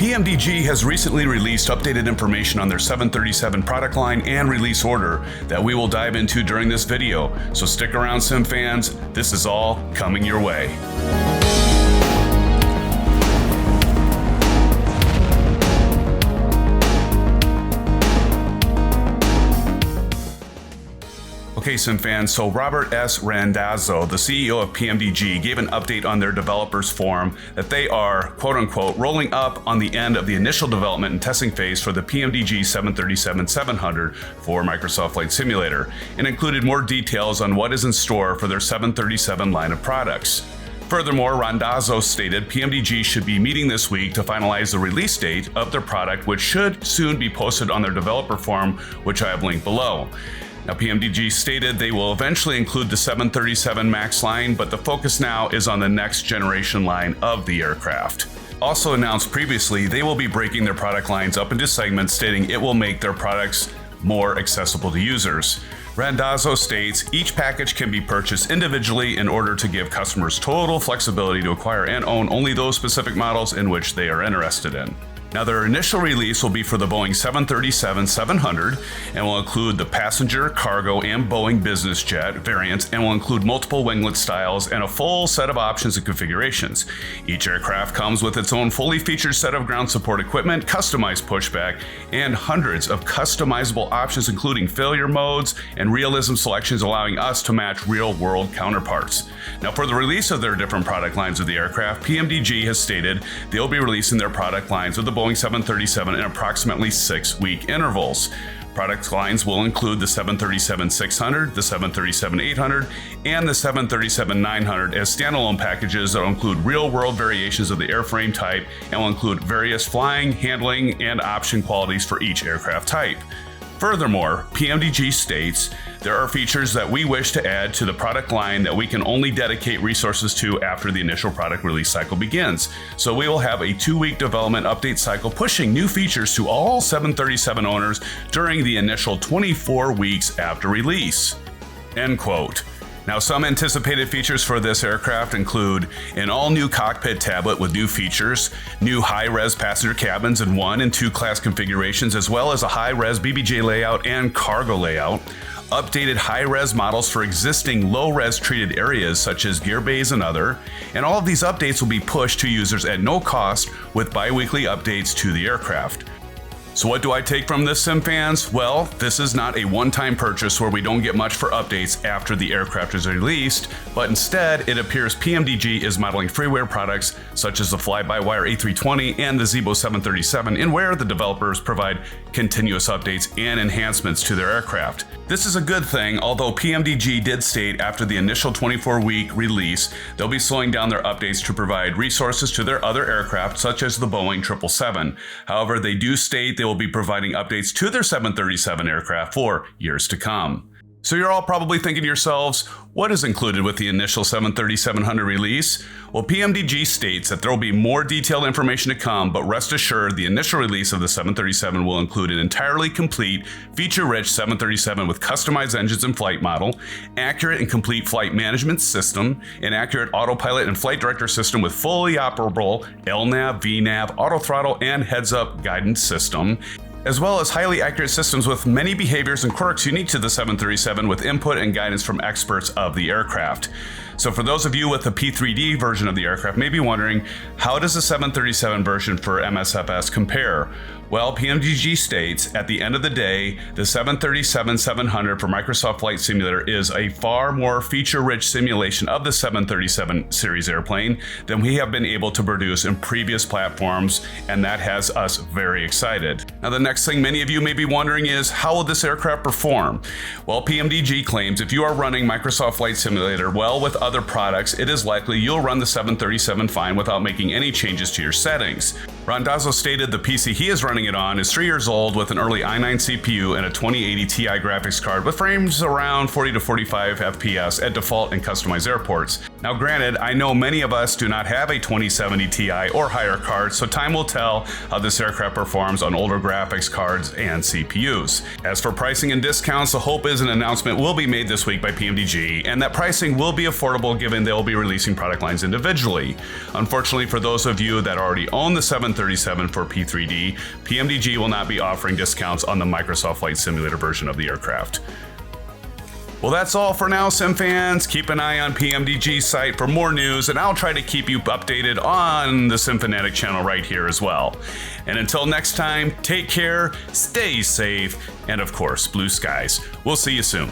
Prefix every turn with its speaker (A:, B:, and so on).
A: Pmdg has recently released updated information on their 737 product line and release order that we will dive into during this video. So stick around, SimFans. This is all coming your way. Okay, SimFans, so Robert S. Randazzo, the CEO of Pmdg, gave an update on their developers forum that they are, quote-unquote, rolling up on the end of the initial development and testing phase for the Pmdg 737-700 for Microsoft Flight Simulator, and included more details on what is in store for their 737 line of products. Furthermore, Randazzo stated Pmdg should be meeting this week to finalize the release date of their product, which should soon be posted on their developer forum, which I have linked below. Now, Pmdg stated they will eventually include the 737 MAX line, but the focus now is on the next generation line of the aircraft. Also announced previously, they will be breaking their product lines up into segments, stating it will make their products more accessible to users. Randazzo states each package can be purchased individually in order to give customers total flexibility to acquire and own only those specific models in which they are interested in. Now, their initial release will be for the Boeing 737-700 and will include the passenger, cargo, and Boeing business jet variants, and will include multiple winglet styles and a full set of options and configurations. Each aircraft comes with its own fully featured set of ground support equipment, customized pushback, and hundreds of customizable options, including failure modes and realism selections, allowing us to match real-world counterparts. Now, for the release of their different product lines of the aircraft, Pmdg has stated they'll be releasing their product lines of the Boeing 737 in approximately 6-week intervals. Product lines will include the 737-600, the 737-800, and the 737-900 as standalone packages that will include real-world variations of the airframe type and will include various flying, handling, and option qualities for each aircraft type. Furthermore, Pmdg states there are features that we wish to add to the product line that we can only dedicate resources to after the initial product release cycle begins. So we will have a 2-week development update cycle pushing new features to all 737 owners during the initial 24 weeks after release. End quote. Now, some anticipated features for this aircraft include an all-new cockpit tablet with new features, new high-res passenger cabins in 1 and 2 class configurations, as well as a high-res BBJ layout and cargo layout, updated high-res models for existing low-res treated areas such as gear bays and other, and all of these updates will be pushed to users at no cost with bi-weekly updates to the aircraft. So what do I take from this, SimFans? Well, this is not a one-time purchase where we don't get much for updates after the aircraft is released, but instead it appears Pmdg is modeling freeware products such as the fly-by-wire A320 and the Zibo 737, in where the developers provide continuous updates and enhancements to their aircraft. This is a good thing, although Pmdg did state after the initial 24-week release, they'll be slowing down their updates to provide resources to their other aircraft, such as the Boeing 777. However, they do state they will be providing updates to their 737 aircraft for years to come. So you're all probably thinking to yourselves, what is included with the initial 737-700 release? Well, Pmdg states that there will be more detailed information to come, but rest assured the initial release of the 737 will include an entirely complete, feature-rich 737 with customized engines and flight model, accurate and complete flight management system, an accurate autopilot and flight director system with fully operable LNAV, VNAV, auto throttle, and heads-up guidance system, as well as highly accurate systems with many behaviors and quirks unique to the 737 with input and guidance from experts of the aircraft. So for those of you with the P3D version of the aircraft may be wondering, how does the 737 version for Msfs compare? Well, Pmdg states, at the end of the day, the 737-700 for Microsoft Flight Simulator is a far more feature-rich simulation of the 737 series airplane than we have been able to produce in previous platforms, and that has us very excited. Now, the next thing many of you may be wondering is, how will this aircraft perform? Well, Pmdg claims if you are running Microsoft Flight Simulator well with other products, it is likely you'll run the 737 fine without making any changes to your settings. Randazzo stated the PC he is running it on is 3 years old with an early i9 CPU and a 2080 Ti graphics card with frames around 40 to 45 FPS at default and customized airports. Now granted, I know many of us do not have a 2070 Ti or higher card, so time will tell how this aircraft performs on older graphics cards and CPUs. As for pricing and discounts, the hope is an announcement will be made this week by Pmdg, and that pricing will be affordable given they will be releasing product lines individually. Unfortunately for those of you that already own the 737 for P3D, Pmdg will not be offering discounts on the Microsoft Flight Simulator version of the aircraft. Well, that's all for now, SimFans. Keep an eye on Pmdg's site for more news, and I'll try to keep you updated on the SimFanatic channel right here as well. And until next time, take care, stay safe, and of course, blue skies. We'll see you soon.